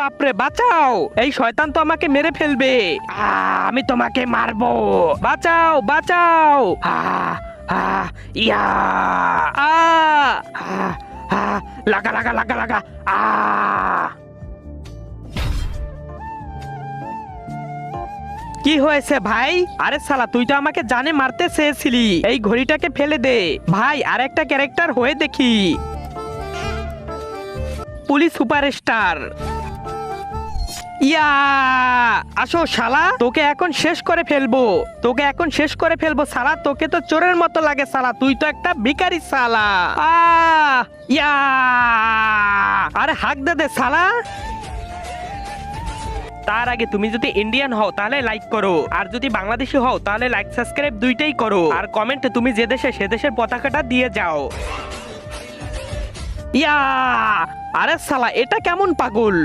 বাপরে বাঁচাও, এই শয়তান তো আমাকে মেরে ফেলবে। আমি তোমাকে মারবো, বাঁচাও বাঁচাও। ইয়া আ লাগা লাগা লাগা লাগা। কি হয়েছে ভাই? আরে শালা তুই তো আমাকে জানে মারতে চেয়েছিলি, এই ঘড়িটাকে ফেলে দে ভাই, আর একটা ক্যারেক্টার হয়ে দেখি। Police superstar. ইয়া আসো শালা, তোকে এখন শেষ করে ফেলবো, তোকে এখন শেষ করে ফেলবো শালা, তোকে তো চোরের মতো লাগে শালা, তুই তো একটা ভিখারি শালা। ইয়া আরে হাক দে দে শালা। তার আগে তুমি যদি ইন্ডিয়ান হও তাহলে লাইক করো, আর যদি বাংলাদেশি হও তাহলে লাইক সাবস্ক্রাইব দুইটাই করো, আর কমেন্টে তুমি যে দেশে সে দেশের পতাকাটা দিয়ে যাও। ইয়া আরে শালা এটা কেমন পাগল।